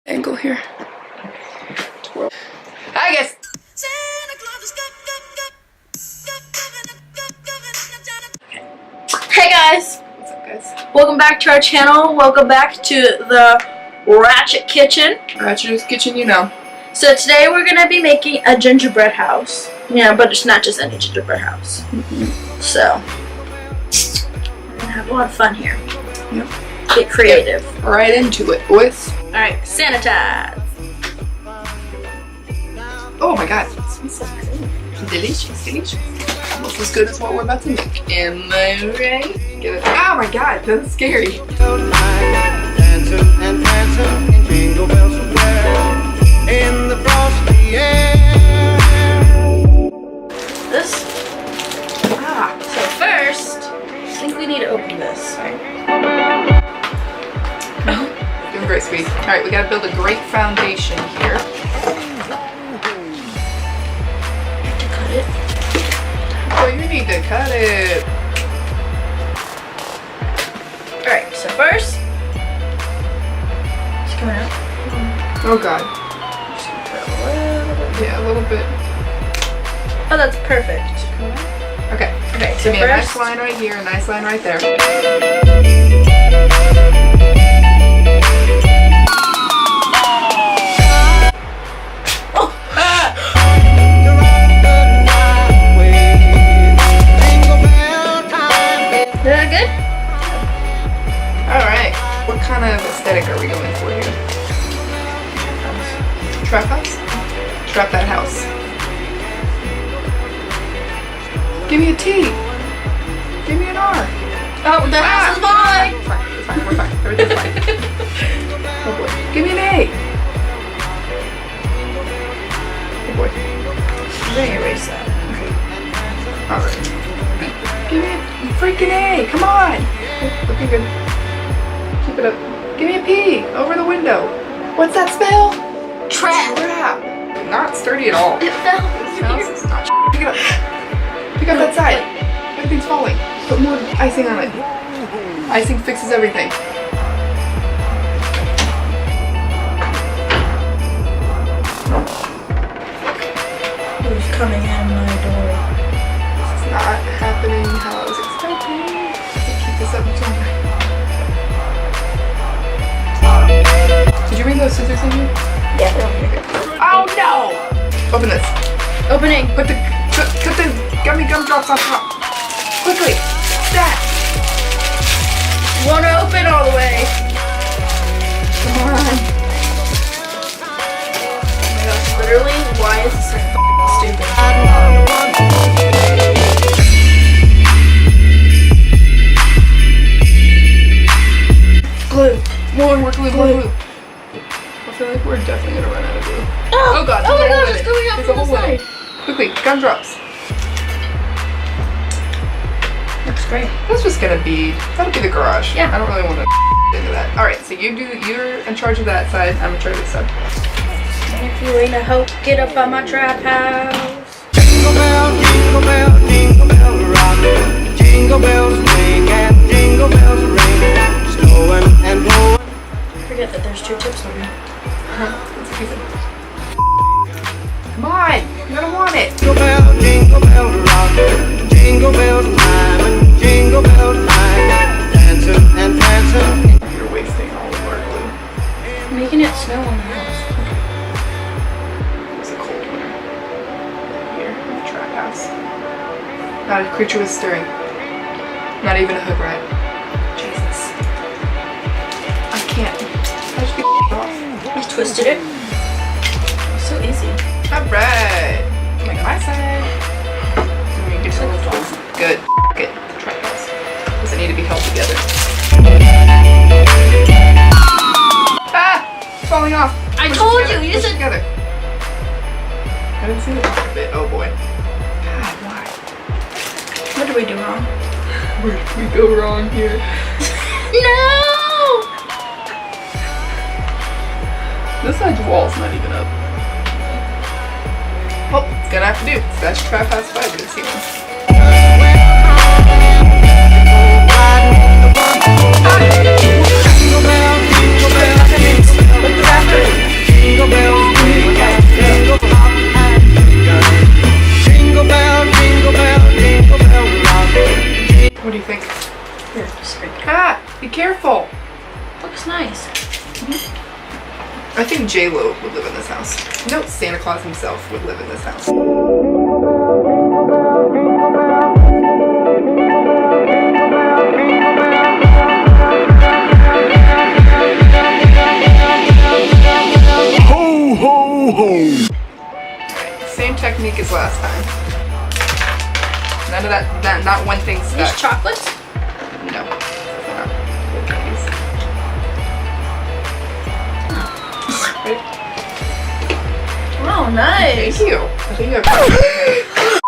Angle here. Twirl. Hi guys. Hey guys. What's up guys? Welcome back to our channel. Welcome back to the Ratchet kitchen. Ratchet's kitchen, you know. So today we're gonna be making a gingerbread house. Yeah, but it's not just any gingerbread house. So we're gonna have a lot of fun here. Yep. Get creative. Get right into it, boys. Alright, sanitize. Oh my god. Delicious, delicious. Almost as good as what we're about to make. Am I right? Get it. Oh my god, that's scary. Dancing and dancing in jingle bells in the frosty air. This. So first, I think we need to open this. Doing great, sweet. Alright, we gotta build a great foundation here. Cut it. Oh, you need to cut it. Alright, so first, it's coming out. Oh god. Just gonna put a little bit. Yeah, a little bit. Oh, that's perfect. Okay. Okay, so Give me a nice first, line right here, a nice line right there. is that good? Alright. What kind of aesthetic are we going for here? Trap house? Trap that house. Give me a T. Give me an R. Oh, the house is mine. We're fine, we're fine. Everything's fine. Oh boy. Give me an A. Oh boy. I'm gonna erase that. Alright. Give me a freaking A. Come on. Looking good. Keep it up. Give me a P. Over the window. What's that spell? Trap. Trap. Not sturdy at all. It fell. This house is not Pick it up. Pick up that side. Everything's falling. Put more icing on it. Icing fixes everything. Who's coming in my door? This is not happening how I was expecting. Can't keep this up until Did you bring those scissors in here? Yeah. Oh no! Open this. Opening. Put the cut the gumdrops on top. Quickly. That. Won't open all the way. Come on. Oh my gosh, literally, why is this so stupid? Glue. More glue. I feel like we're definitely gonna run out of glue. Oh god! Oh my there's a hole god, in it's it. coming out There's from a the hole in it. side. Quickly, gumdrops. Looks great. That's just gonna be, that'll be the garage. Yeah. I don't really want to into that. Alright, so you're in charge of that side, I'm in charge of this side. And if you ain't a hoe, get up on my trap house. Jingle bell, jingle bell rock. Jingle bells ring and jingle bells ring. Snowing and blowing. Forget that there's 2 tips on me. That's easy. Come on, you're gonna want it. Jingle bell rock. Jingle bell time and jingle bell time. Dancing and dancing. You're wasting all of our glue. Making it snow on the house. It's a cold winter. Here, in the trap house. Not a creature was stirring. Not even a hood rat. Jesus. I can't. I just get off. Just twisted it. So easy. Alright. Coming on my side. Let me get a little close. Good. Good. The trap house. Does it need to be held together? Ah! It's falling off. I Push it told together. you, you Push it said- together. I didn't see the top of it. Oh boy. God, why? What did we do wrong? Where did we go wrong here? No! This side's wall's not even up. Well, it's gonna have to do. That's trap house 5 with its ceiling. Jingle bell, jingle bell, jingle bell. I think J-Lo would live in this house. No, Santa Claus himself would live in this house. Ho, ho, ho. Alright, same technique as last time. None of that not one thing stuck. These chocolates? No. Not good cookies. Right? Oh, nice. Thank you. I think you have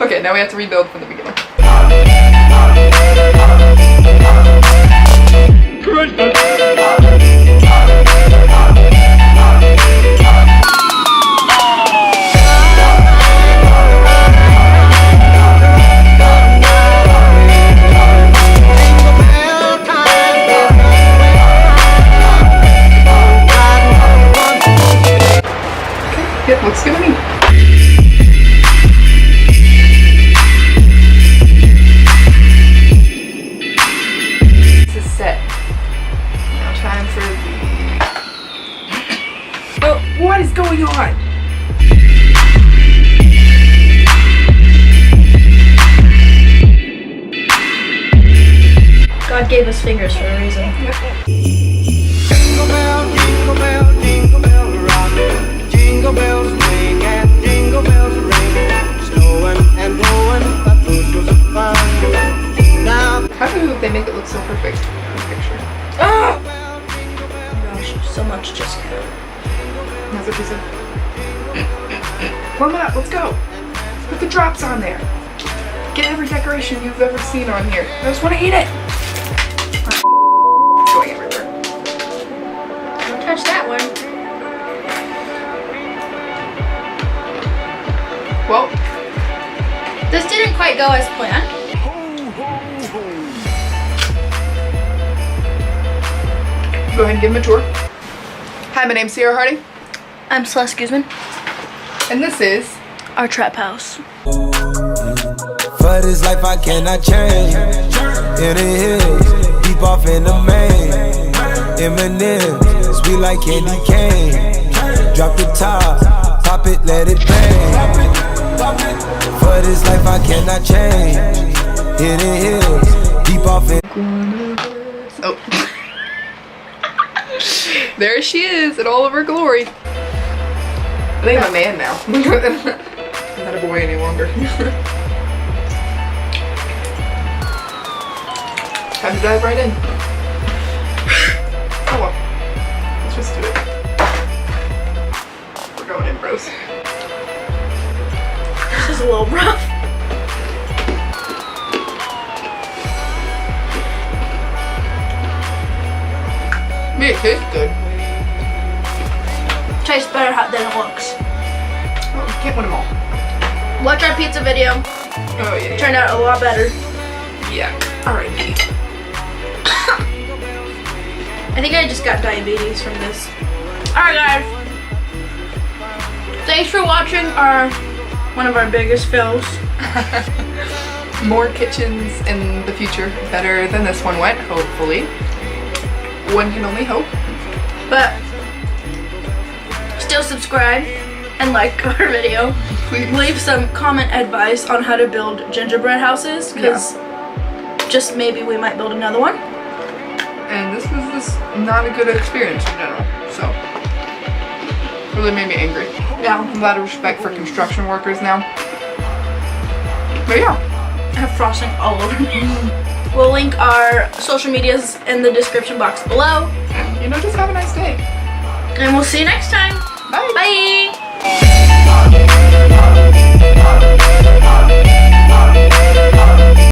Okay, now we have to rebuild from the beginning. Yep, looks good to me. This is set. Now time for the... Oh, what is going on? God gave us fingers for a reason. Jingle bell, jingle bell rock. Jingle bells ring and jingle bells ring. Snowing and blowing, that bush was fun. Now, How do they make it look so perfect in the picture? Oh gosh, so much just go. That's what she said. Warm it up, let's go. Put the drops on there. Get every decoration you've ever seen on here. I just want to eat it. It's going everywhere. Don't touch that one. Well, This didn't quite go as planned. go ahead and give him a tour. Hi, my name's Sierra Harding, I'm Celeste Guzman. and this is Our trap house. For this life I cannot change. In the hills, deep off in the main. Eminem, sweet like candy cane. Drop the top, pop it, let it bang. For this life I cannot change. In the hills, deep off in. oh. There she is in all of her glory. I think I'm a man now. I'm not a boy any longer. Time to dive right in. Oh well. Let's just do it. We're going in, bros. This is a little rough. It tastes good. Tastes better hot than it looks. Oh, you can't win them all. Watch our pizza video. Oh yeah. Turned out a lot better. Yeah. Alright. I think I just got diabetes from this. Alright guys. Thanks for watching one of our biggest fails. More kitchens in the future, better than this one went, hopefully. One can only hope. But still subscribe and like our video. Please. Leave some comment advice on how to build gingerbread houses, because just maybe we might build another one. And this was just not a good experience in general, so really made me angry. Yeah. A lot of respect for construction workers now. But yeah. I have frosting all over me. We'll link our social medias in the description box below. And, you know, just have a nice day. And we'll see you next time. Bye. Bye.